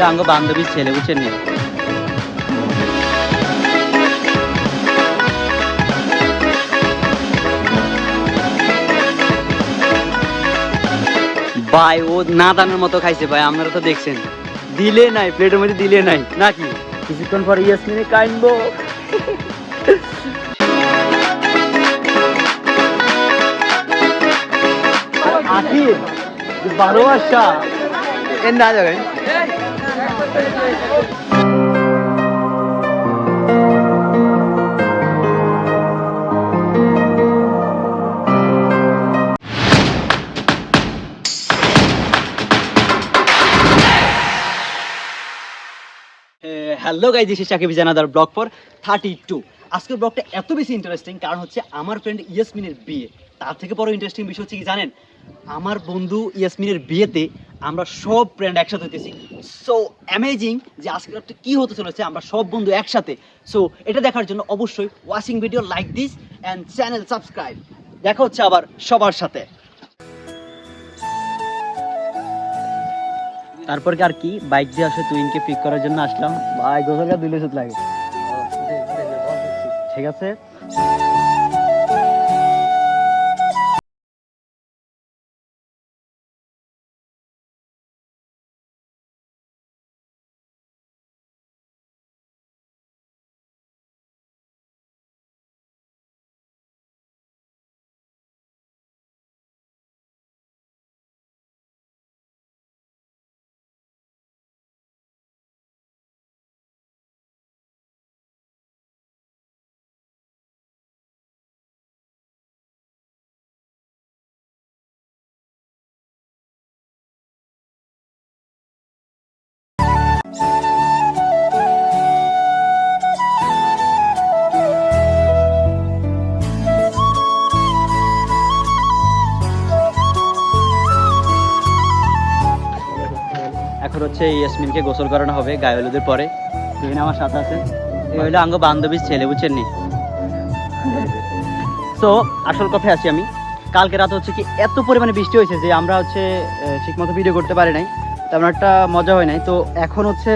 হলো আঙ্গ বান্ধবীর ছেলে, বুঝছেন নি? ভাই ও না দানের মতো খাইছে ভাই, আপনারা তো দেখছেন। দিলে নাই, প্লেটের মধ্যে দিলে নাই নাকি? কিছুক্ষণ পরে ইয়াসমিনে কাইনবো। আখির ভালোবাসা এর না যাবেন। Hello guys, this is Sakib জানাদার ব্লগ ফর 32। আজকের ব্লগটা এত বেশি ইন্টারেস্টিং কারণ হচ্ছে আমার ফ্রেন্ড ইয়াসমিনের বিয়ে। তার থেকে বড় ইন্টারেস্টিং বিষয় হচ্ছে কি জানেন, আমার বন্ধু ইয়াসমিনের বিয়েতে আমরা সব ফ্রেন্ড একসাথে হতেছি। সো অ্যামেজিং যে আজকের ব্লগটা কি হতে চলেছে, আমরা সব বন্ধু একসাথে। সো এটা দেখার জন্য অবশ্যই watching video like this and channel subscribe. দেখা হচ্ছে আবার সবার সাথে। তারপর কি আর কি, বাইক দিয়ে আসে তুইনকে পিক করার জন্য আসলাম। ভাই গোসলটা দুলে সুত লাগে, ঠিক আছে। এখন হচ্ছে ইয়াসমিনকে গোসল করানো হবে গায়ে হলুদের পরে। তুহিন আমার সাথে আছে, এই হইলো আঙ্গ বান্ধবীর ছেলে, বুঝছেন নি? সো আসল কথায় আসি আমি। কালকে রাত হচ্ছে কি এত পরিমাণে বৃষ্টি হয়েছে যে আমরা হচ্ছে ঠিকমতো ভিডিও করতে পারি নাই, তেমন একটা মজা হয় নাই। তো এখন হচ্ছে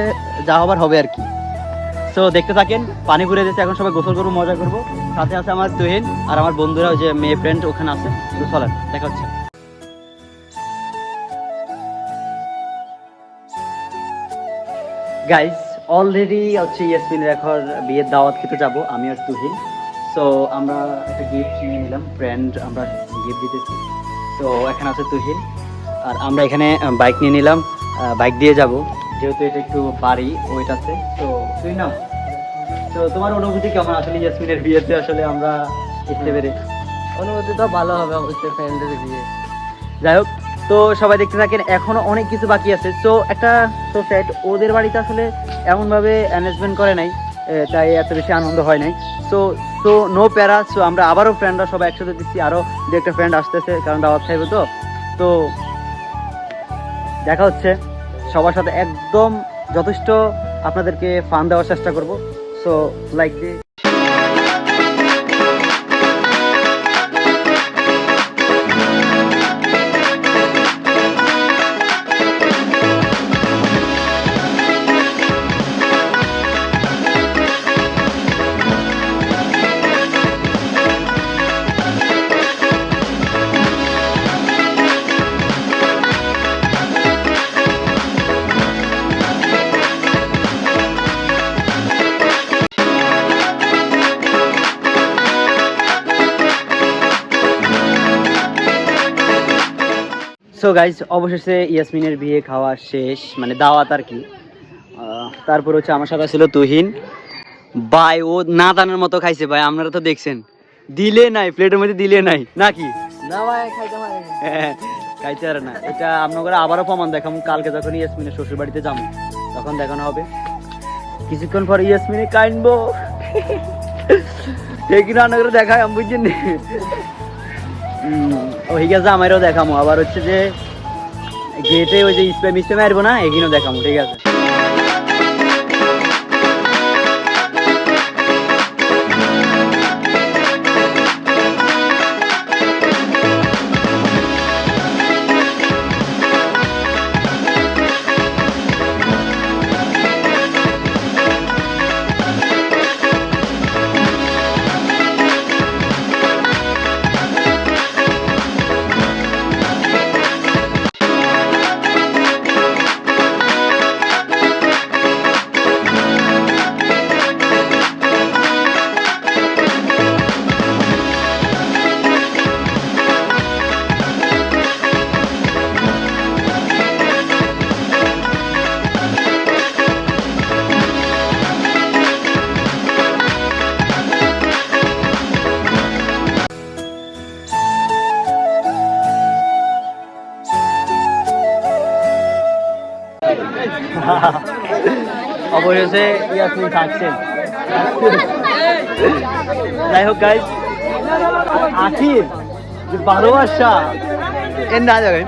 যা হবার হবে আর কি। সো দেখতে থাকেন, পানি ঘুরে দিচ্ছে, এখন সবাই গোসল করবো, মজা করবো। সাথে আছে আমার তুহিন আর আমার বন্ধুরা, ওই যে মেয়ে ফ্রেন্ড ওখানে আছে। তো চলেন দেখা হচ্ছে। গাইজ অলরেডি হচ্ছে ইয়াসমিনের এখন বিয়ের দাওয়াত খেতে যাবো আমি আর তুহিন। সো আমরা একটা গিফট নিয়ে নিলাম, ফ্রেন্ড আমরা গিফট দিতেছি। তো এখানে আছে তুহিন আর আমরা এখানে বাইক নিয়ে নিলাম, বাইক দিয়ে যাব যেহেতু এটা একটু বাড়ি ওইটাতে। তো তুই নাও। তো তোমার অনুভূতি কেমন আসলে ইয়াসমিনের বিয়েতে আসলে আমরা খেতে পেরে? অনুভূতি তো ভালো হবে অবশ্যই, ফ্রেন্ডের বিয়ে। যাই হোক, তো সবাই দেখতে থাকেন, এখনো অনেক কিছু বাকি আছে। সো একটা সোসাইট ওদের বাড়িতে আসলে এমনভাবে অ্যারেঞ্জমেন্ট করে নাই, তাই এত বেশি আনন্দ হয় নাই। সো সো নো প্যারা। সো আমরা আবারও ফ্রেন্ডরা সবাই একসাথে দিচ্ছি, আরও দু একটা ফ্রেন্ড আসতেছে কারণ দাওয়াত খাইবে। তো দেখা হচ্ছে সবার সাথে, একদম যথেষ্ট আপনাদেরকে ফান দেওয়ার চেষ্টা করব। সো লাইক দিয়ে সো গাইজ অবশেষে ইয়াসমিনের বিয়ে খাওয়া শেষ, মানে দাওয়াত আর কি। তারপর হচ্ছে আমার সাথে ছিল তুহিন। ভাই ও না দানের মতো খাইছে ভাই, আপনারা তো দেখছেন। দিলে নাই, প্লেটের মধ্যে দিলে নাই নাকি? না ভাই খাইতে পারি খাইতে পারে না। এটা আপনারা আবারও প্রমাণ দেখাবো কালকে যখন ইয়াসমিনের শ্বশুর বাড়িতে যাবো, তখন দেখানো হবে। কিছুক্ষণ পরে ইয়াসমিনে কাইনবো, ঠিক রান্না করে দেখায় আমি, বুঝছেন। ওই গেছে আমারও দেখামো, আবার হচ্ছে যে গেটে ওই যে মিস্টে মারবো না, এখানেও দেখামো, ঠিক আছে। অবশেষে ইয়াসমিন থাকছেন। যাই হোক গাইজ, আখির যে ভালোবাসা এর না যাবেন।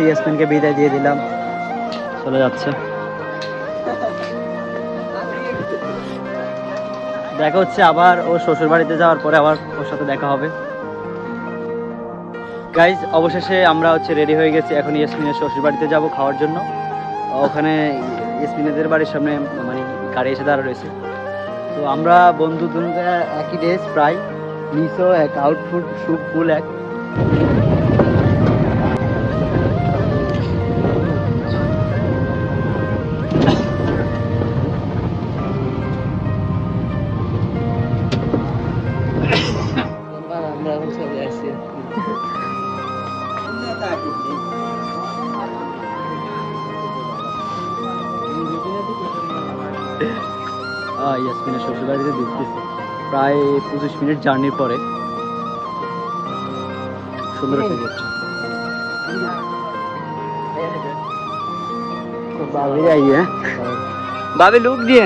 ইয়াসমিনকে বিদায় দিয়ে দিলাম, চলে যাচ্ছে। দেখা হচ্ছে আবার ও শ্বশুর বাড়িতে যাওয়ার পরে, আবার ওর সাথে দেখা হবে। গাইজ অবশেষে আমরা হচ্ছে রেডি হয়ে গেছি, এখন ইয়াসমিনের শ্বশুর বাড়িতে যাব খাওয়ার জন্য। ওখানে ইয়াসমিনেদের বাড়ির সামনে মানে গাড়ি এসে দাঁড়া রয়েছে। তো আমরা বন্ধু দুজনে একই ড্রেস, প্রায় নিচও এক, আউটফুট শুট ফুল এক। আমরা এখন চলে আসছি। ইয়াসমিনের শ্বশুর বাড়িতে দেখতেছি প্রায় 25 মিনিট জার্নির পরে। সুন্দর একটা গেট। भाभी आई है, भाभी लुक दिए।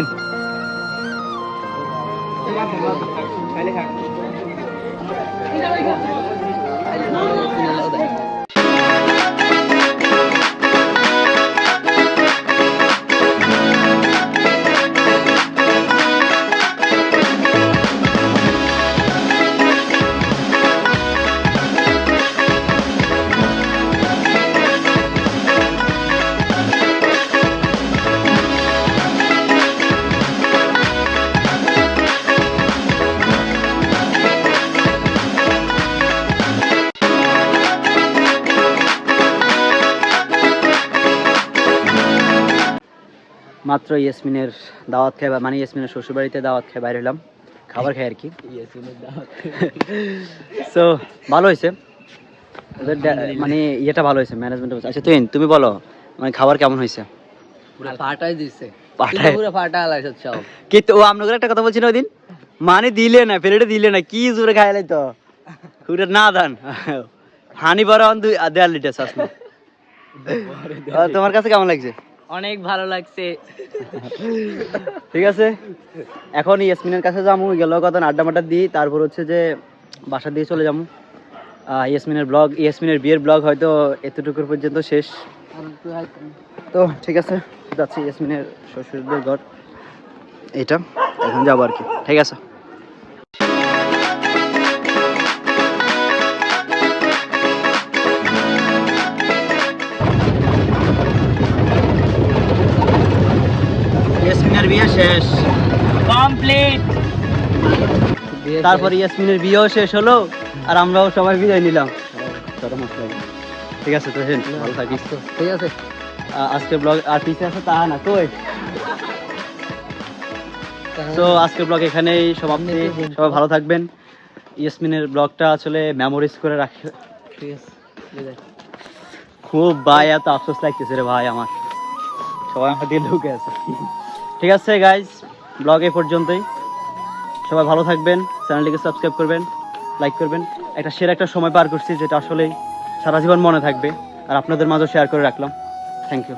মাত্র ইয়াসমিনের দাওয়াত খাই, মানে ইয়াসমিনের শ্বশুর বাড়িতে দাওয়াত খাই বাইরে হলাম, খাবার খাই আর কি। সো ভালো হয়েছে, ওদের মানে ইয়েটা ভালো হয়েছে, ম্যানেজমেন্ট। আচ্ছা তুমি বলো, মানে খাবার কেমন হয়েছে? ফাটাই দিছে, পাঠায় পুরো ফাটা আলাইছে সব। কি তো আপনাদের একটা কথা বলছি না ওই দিন, মানে দিলে না, প্লেটে দিলে না, কি জোরে খাইলাই তো পুরো না দান হানি বড় দেয়াল লিটার শ্বাস না। তোমার কাছে কেমন লাগছে? অনেক ভালো লাগছে। ঠিক আছে, এখন ইয়াসমিনের কাছে যাবো, গেল কত আড্ডা মাড্ডা দিই, তারপর হচ্ছে যে বাসা দিয়ে চলে যাবো। ইয়াসমিনের বিয়ের ব্লগ হয়তো এতটুকুর পর্যন্ত শেষ। তো ঠিক আছে, যাচ্ছি ইয়াসমিনের শ্বশুরদের ঘর, এটা এখন যাবো আর কি। ঠিক আছে, ইয়াসমিনের বিয়ে শেষ কমপ্লিট। তারপর ইয়াসমিনের বিয়েও শেষ হলো, আর আমরাও সবাই বিদায় নিলাম। ঠিক আছে, তো ভালো থাকিস। ঠিক আছে, আজকের ব্লগ আর পিছে আছে তা না কই। তো আজকের ব্লগ এখানেই সমাপ্তি, সবাই ভালো থাকবেন। ইয়াসমিনের ব্লগটা আসলে মেমোরিজ করে রাখে। ঠিক আছে, খুব ভাই এত আফসোস লাগতেছে রে ভাই আমার, সবাই আমার দিয়ে ঢুকে আছে। ঠিক আছে গাইজ, ব্লগ এই পর্যন্তই, সবাই ভালো থাকবেন, চ্যানেলটিকে সাবস্ক্রাইব করবেন, লাইক করবেন। একটা একটা সময় পার করছি, যেটা আসলেই সারা জীবন মনে থাকবে, আর আপনাদের মাঝে শেয়ার করে রাখলাম। Thank you.